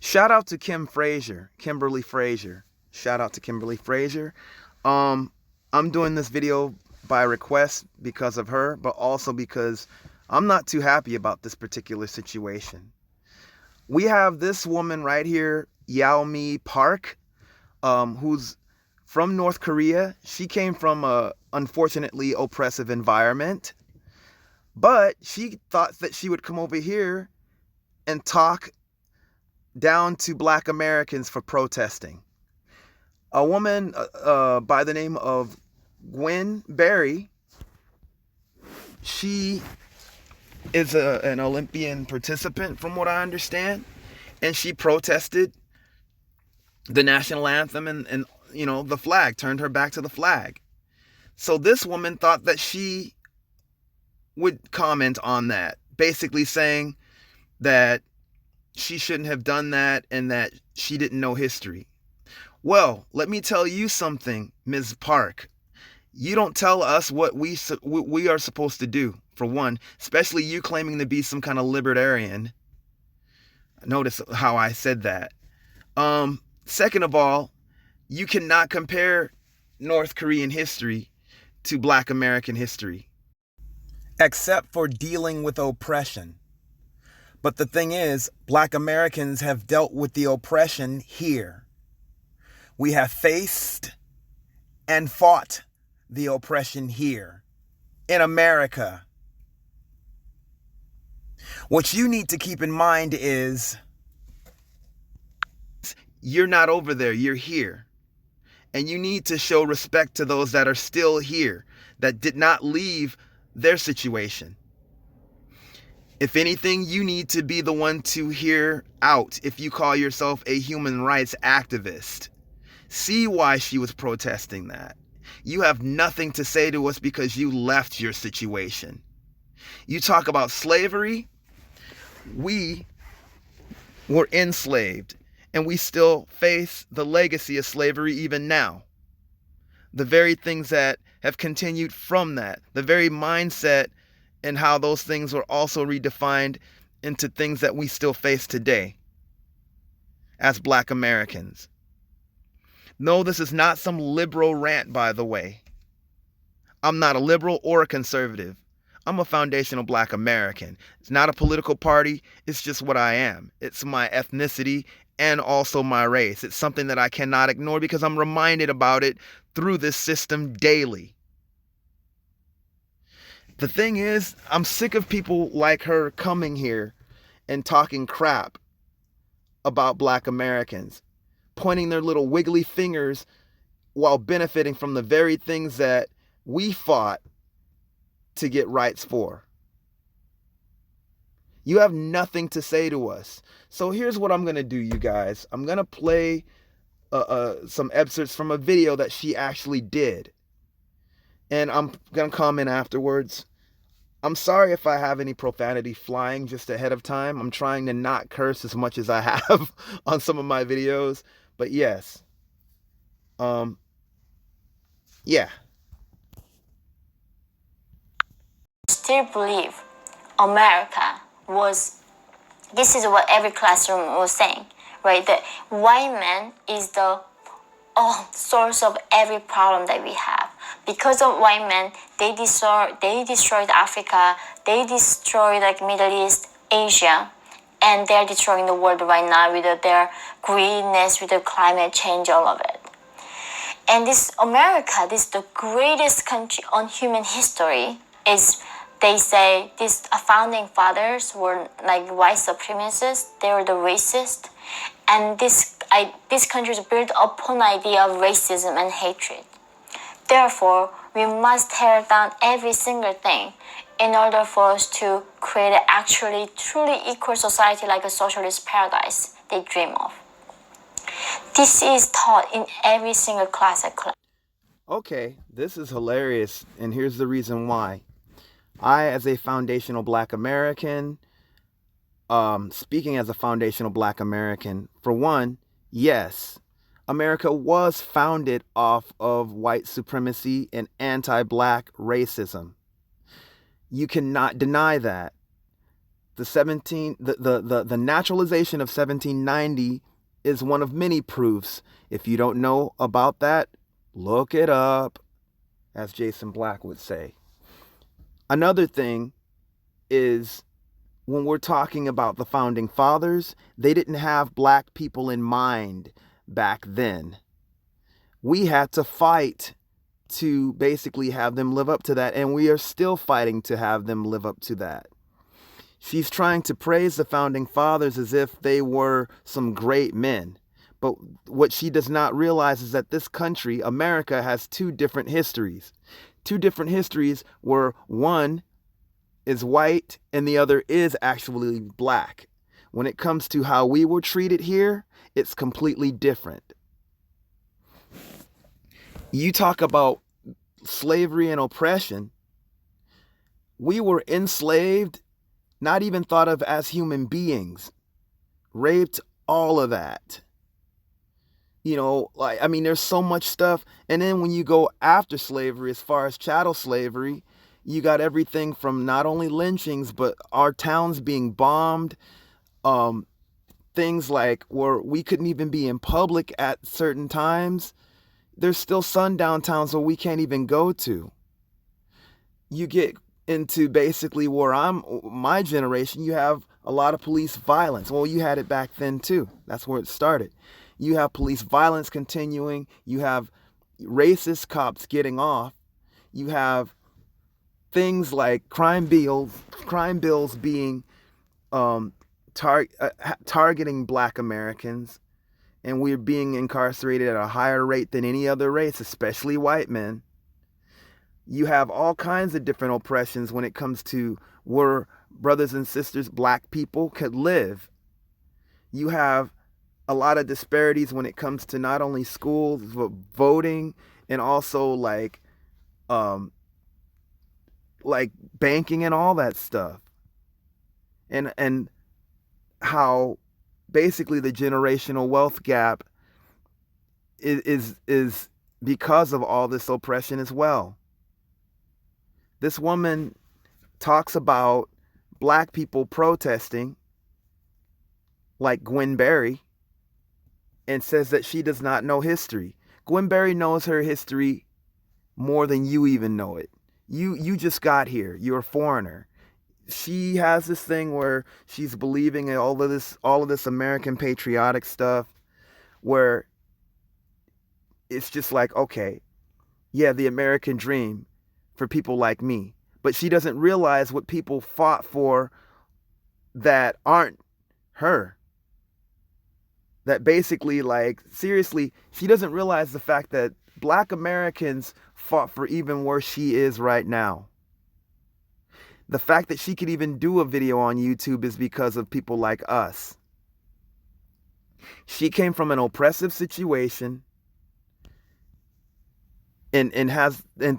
Shout out to Kimberly Frazier. Shout out to Kimberly Frazier. I'm doing this video by request because of her, but also because I'm not too happy about this particular situation. We have this woman right here, Yeonmi Park, who's from North Korea. She came from a unfortunately oppressive environment, but she thought that she would come over here and talk down to Black Americans for protesting. A woman by the name of Gwen Berry, she is an Olympian participant from what I understand, and she protested the national anthem and you know, the flag, turned her back to the flag. So this woman thought that she would comment on that, basically saying that she shouldn't have done that and that she didn't know history. Well, let me tell you something, Ms. Park. You don't tell us what we are supposed to do, for one, especially you claiming to be some kind of libertarian. Notice how I said that. Second of all, you cannot compare North Korean history to Black American history, except for dealing with oppression. But the thing is, Black Americans have dealt with the oppression here. We have faced and fought the oppression here in America. What you need to keep in mind is you're not over there, you're here. And you need to show respect to those that are still here, that did not leave their situation. If anything, you need to be the one to hear out if you call yourself a human rights activist. See why she was protesting that. You have nothing to say to us because you left your situation. You talk about slavery. We were enslaved, and we still face the legacy of slavery even now. The very things that have continued from that, the very mindset and how those things were also redefined into things that we still face today as Black Americans. No, this is not some liberal rant, by the way. I'm not a liberal or a conservative. I'm a foundational Black American. It's not a political party. It's just what I am. It's my ethnicity and also my race. It's something that I cannot ignore because I'm reminded about it through this system daily. The thing is, I'm sick of people like her coming here and talking crap about Black Americans, pointing their little wiggly fingers while benefiting from the very things that we fought to get rights for. You have nothing to say to us. So here's what I'm going to do, you guys. I'm going to play some excerpts from a video that she actually did. And I'm going to comment afterwards. I'm sorry if I have any profanity flying just ahead of time. I'm trying to not curse as much as I have on some of my videos. But yes. Yeah. Still believe America was, this is what every classroom was saying, right? That white man is the source of every problem that we have. Because of white men, they destroyed Africa, they destroyed like Middle East, Asia, and they're destroying the world right now with their greediness, with the climate change, all of it. And this America, this the greatest country on human history, is, they say, these founding fathers were like white supremacists, they were the racist, and this country is built upon the idea of racism and hatred. Therefore, we must tear down every single thing in order for us to create an actually truly equal society like a socialist paradise they dream of. This is taught in every single class at class. Okay, this is hilarious, and here's the reason why. I, as a foundational Black American, speaking as a foundational Black American, for one, yes, America was founded off of white supremacy and anti-Black racism. You cannot deny that. The naturalization of 1790 is one of many proofs. If you don't know about that, look it up, as Jason Black would say. Another thing is, when we're talking about the founding fathers, they didn't have black people in mind back then. We had to fight to basically have them live up to that, and we are still fighting to have them live up to that. She's trying to praise the founding fathers as if they were some great men. But what she does not realize is that this country, America, has two different histories. Two different histories where one is white and the other is actually black. When it comes to how we were treated here, it's completely different. You talk about slavery and oppression. We were enslaved, not even thought of as human beings, raped, all of that. There's so much stuff. And then when you go after slavery, as far as chattel slavery, you got everything from not only lynchings, but our towns being bombed, things like where we couldn't even be in public at certain times. There's still sundown towns where we can't even go to. You get into basically where my generation, you have a lot of police violence. Well, you had it back then too. That's where it started. You have police violence continuing. You have racist cops getting off. You have things like crime bills being targeting black Americans, and we're being incarcerated at a higher rate than any other race, especially white men. You have all kinds of different oppressions when it comes to where brothers and sisters, black people, could live. You have a lot of disparities when it comes to not only schools, but voting, and also like banking and all that stuff. And how basically the generational wealth gap is because of all this oppression as well. This woman talks about black people protesting, like Gwen Berry, and says that she does not know history. Gwen Berry knows her history more than you even know it. You just got here. You're a foreigner. She has this thing where she's believing in all of this American patriotic stuff, where it's just like, okay, yeah, the American dream for people like me. But she doesn't realize what people fought for that aren't her. That basically, like, seriously, she doesn't realize the fact that black Americans fought for even where she is right now. The fact that she could even do a video on YouTube is because of people like us. She came from an oppressive situation and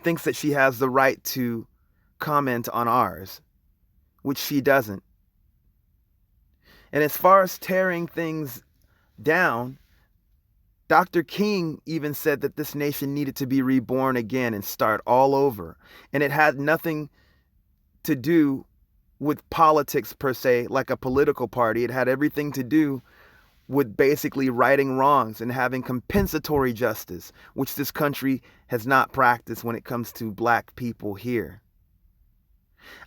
thinks that she has the right to comment on ours, which she doesn't. And as far as tearing things down, Dr. King even said that this nation needed to be reborn again and start all over. And it had nothing to do with politics per se, like a political party. It had everything to do with basically righting wrongs and having compensatory justice, which this country has not practiced when it comes to black people here.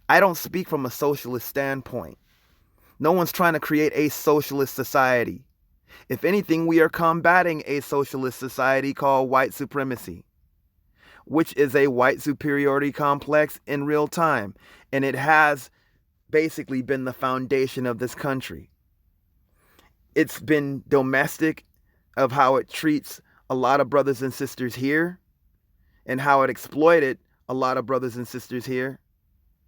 I don't speak from a socialist standpoint. No one's trying to create a socialist society. If anything, we are combating a socialist society called white supremacy, which is a white superiority complex in real time. And it has basically been the foundation of this country. It's been domestic of how it treats a lot of brothers and sisters here and how it exploited a lot of brothers and sisters here.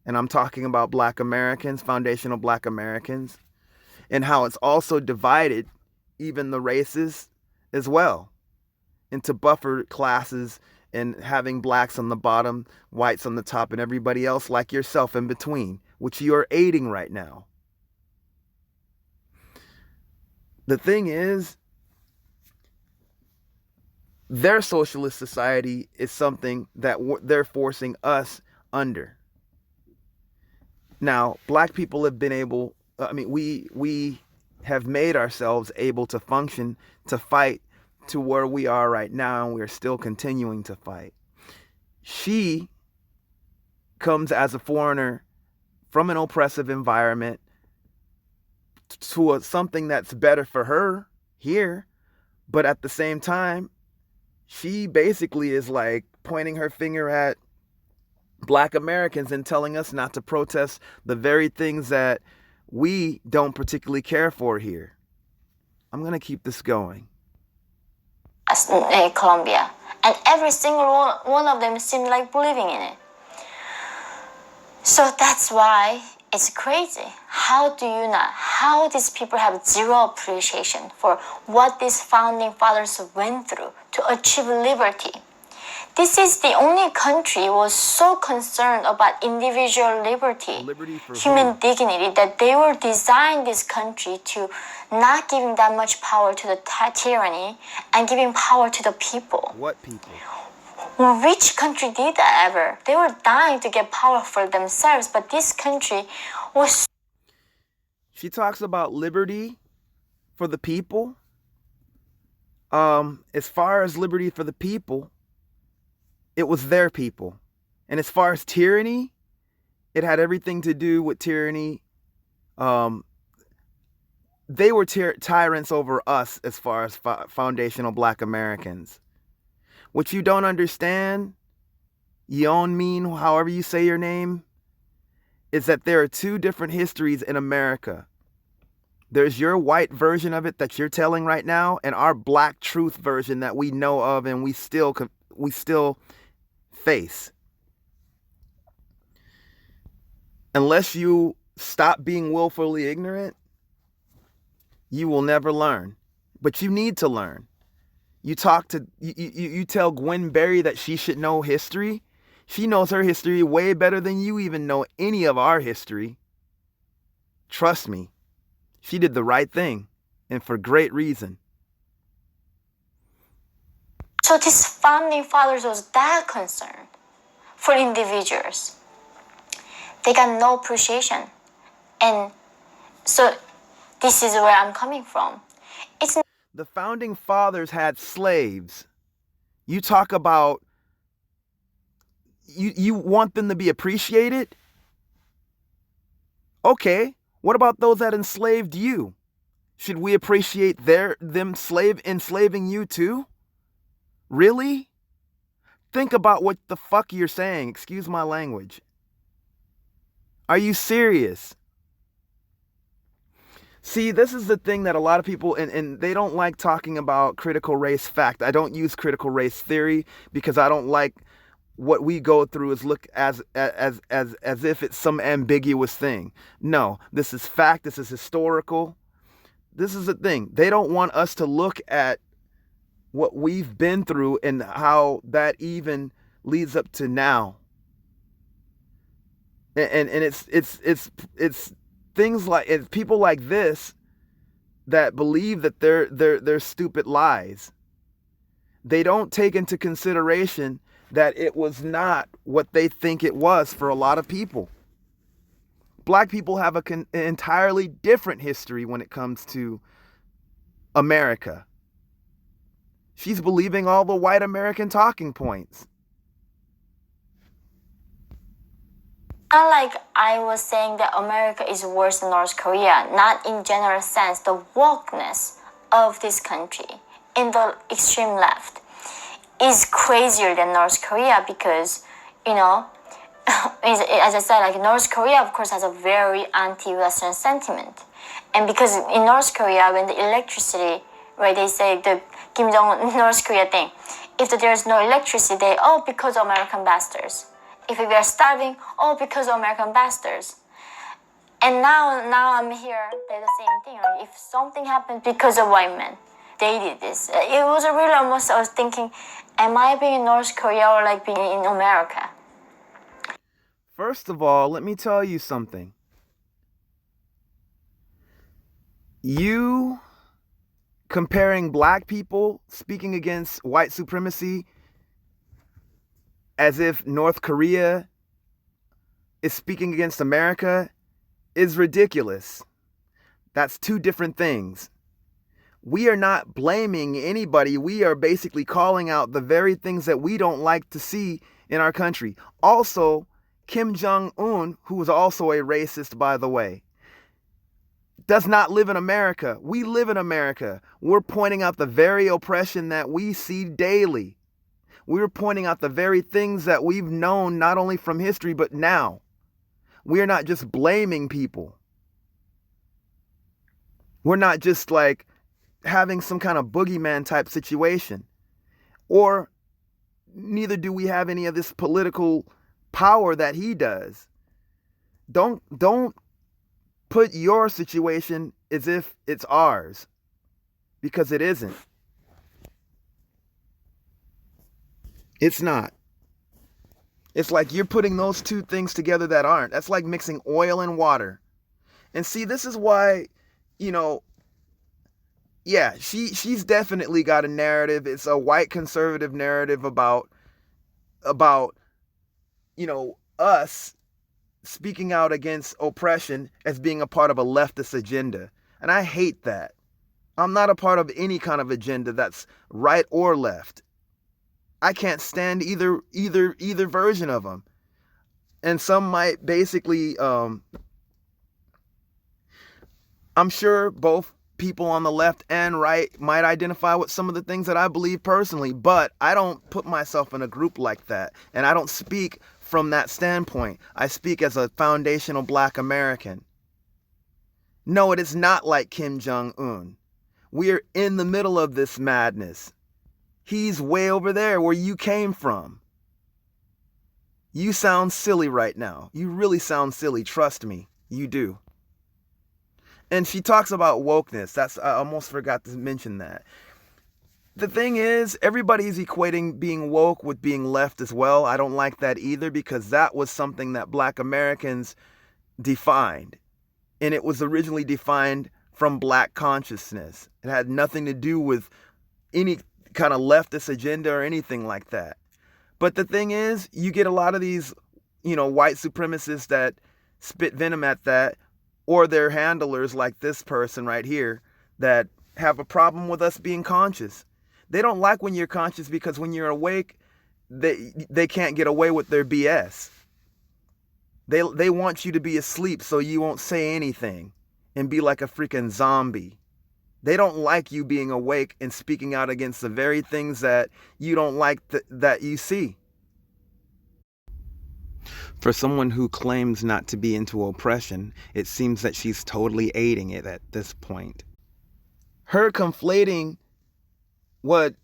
And I'm talking about black Americans, foundational black Americans, and how it's also divided even the races as well into buffer classes and having blacks on the bottom, whites on the top, and everybody else like yourself in between, which you are aiding right now. The thing is, their socialist society is something that they're forcing us under. Now, black people have been able, we have made ourselves able to function, to fight to where we are right now, and we're still continuing to fight. She comes as a foreigner from an oppressive environment to something that's better for her here, but at the same time, she basically is like pointing her finger at black Americans and telling us not to protest the very things that we don't particularly care for here. I'm going to keep this going. Colombia. And every single one of them seemed like believing in it. So that's why it's crazy. How these people have zero appreciation for what these founding fathers went through to achieve liberty. This is the only country was so concerned about individual liberty human dignity, that they were designed this country to not giving that much power to the tyranny and giving power to the people. What people? Which country did that ever? They were dying to get power for themselves, but this country was... She talks about liberty for the people. As far as liberty for the people, it was their people. And as far as tyranny, it had everything to do with tyranny. They were tyrants over us as far as foundational black Americans. What you don't understand, Yeon Min, however you say your name, is that there are two different histories in America. There's your white version of it that you're telling right now, and our black truth version that we know of and we still face. Unless you stop being willfully ignorant, you will never learn. But you need to learn. You tell Gwen Berry that she should know history. She knows her history way better than you even know any of our history. Trust me, she did the right thing, and for great reason. So these founding fathers was that concerned for individuals. They got no appreciation. And so this is where I'm coming from. The founding fathers had slaves. You talk about, you want them to be appreciated? Okay, what about those that enslaved you? Should we appreciate them enslaving you too? Really? Think about what the fuck you're saying. Excuse my language. Are you serious? See, this is the thing that a lot of people, and they don't like talking about critical race fact. I don't use critical race theory because I don't like what we go through is look as if it's some ambiguous thing. No, this is fact. This is historical. This is the thing. They don't want us to look at what we've been through and how that even leads up to now. And it's things like, it's people like this that believe that they're stupid lies. They don't take into consideration that it was not what they think it was for a lot of people. Black people have an entirely different history when it comes to America. She's believing all the white American talking points. Unlike I was saying that America is worse than North Korea, not in general sense, the wokeness of this country in the extreme left is crazier than North Korea because, you know, as I said, like North Korea, of course, has a very anti-Western sentiment. And because in North Korea, when the electricity, right, they say the Kim Jong-un North Korea thing, if there's no electricity, because of American bastards. If we are starving, because of American bastards. And now I'm here, they're the same thing. Like if something happened because of white men, they did this. It was a really almost, I was thinking, am I being in North Korea or like being in America? First of all, let me tell you something. You comparing black people speaking against white supremacy as if North Korea is speaking against America is ridiculous. That's two different things. We are not blaming anybody. We are basically calling out the very things that we don't like to see in our country. Also, Kim Jong-un, who was also a racist, by the way, does not live in America. We live in America. We're pointing out the very oppression that we see daily. We're pointing out the very things that we've known not only from history, but now. We're not just blaming people. We're not just like having some kind of boogeyman type situation. Or neither do we have any of this political power that he does. Don't put your situation as if it's ours, because it isn't. It's not. It's like you're putting those two things together that aren't. That's like mixing oil and water. And see, this is why, yeah, she's definitely got a narrative. It's a white conservative narrative about us speaking out against oppression as being a part of a leftist agenda. And I hate that. I'm not a part of any kind of agenda that's right or left. I can't stand either version of them. And some might basically, I'm sure both people on the left and right might identify with some of the things that I believe personally, but I don't put myself in a group like that. And I don't speak from that standpoint. I speak as a foundational Black American. No, it is not like Kim Jong-un. We're in the middle of this madness. He's way over there where you came from. You sound silly right now. You really sound silly. Trust me, you do. And she talks about wokeness. I almost forgot to mention that. The thing is, everybody's equating being woke with being left as well. I don't like that either, because that was something that Black Americans defined. And it was originally defined from Black consciousness. It had nothing to do with any kind of leftist agenda or anything like that. But the thing is, you get a lot of these, white supremacists that spit venom at that, or their handlers like this person right here that have a problem with us being conscious. They don't like when you're conscious, because when you're awake, they can't get away with their BS. They want you to be asleep so you won't say anything and be like a freaking zombie. They don't like you being awake and speaking out against the very things that you don't like that you see. For someone who claims not to be into oppression, it seems that she's totally aiding it at this point. Her conflating what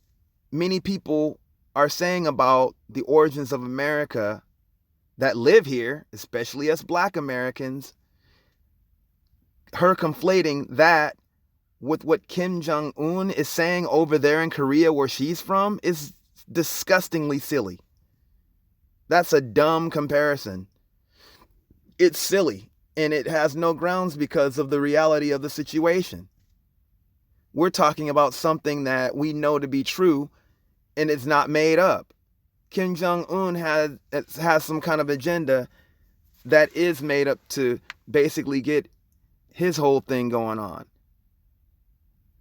many people are saying about the origins of America that live here, especially us Black Americans, her conflating that with what Kim Jong-un is saying over there in Korea where she's from is disgustingly silly. That's a dumb comparison. It's silly, and it has no grounds because of the reality of the situation. We're talking about something that we know to be true, and it's not made up. Kim Jong-un has some kind of agenda that is made up to basically get his whole thing going on.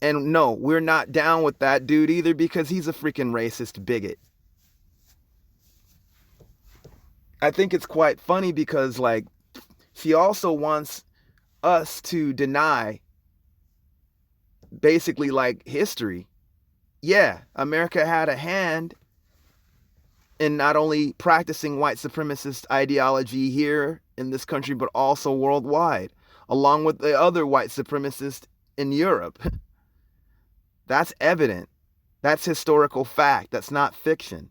And no, we're not down with that dude either, because he's a freaking racist bigot. I think it's quite funny because, she also wants us to deny basically, history. Yeah, America had a hand in not only practicing white supremacist ideology here in this country, but also worldwide, along with the other white supremacists in Europe. That's evident. That's historical fact. That's not fiction.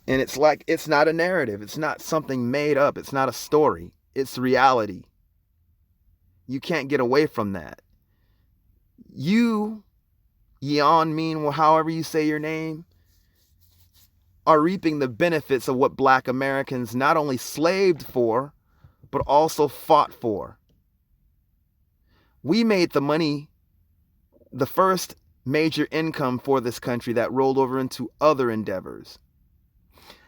And it's not a narrative. It's not something made up. It's not a story. It's reality. You can't get away from that. You, Yeon Min, however you say your name, are reaping the benefits of what Black Americans not only slaved for, but also fought for. We made the money, the first major income for this country that rolled over into other endeavors.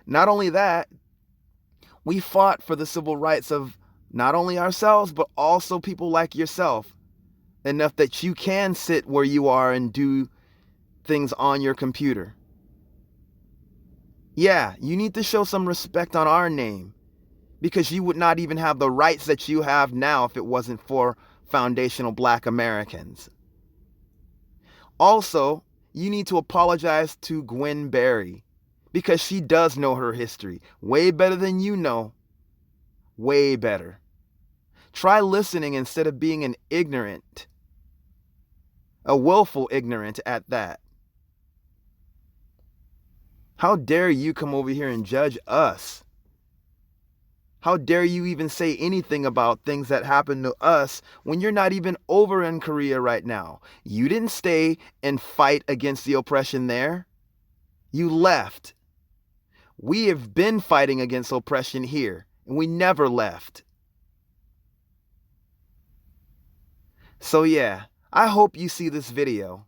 Not only that, We fought for the civil rights of not only ourselves, but also people like yourself, enough that you can sit where you are and do things on your computer. Yeah, you need to show some respect on our name, because you would not even have the rights that you have now if it wasn't for foundational Black Americans. Also, you need to apologize to Gwen Berry, because she does know her history way better than you know. Way better. Try listening instead of being an ignorant. A willful ignorant at that. How dare you come over here and judge us? How dare you even say anything about things that happen to us when you're not even over in Korea right now? You didn't stay and fight against the oppression there. You left. We have been fighting against oppression here, and we never left. So yeah, I hope you see this video.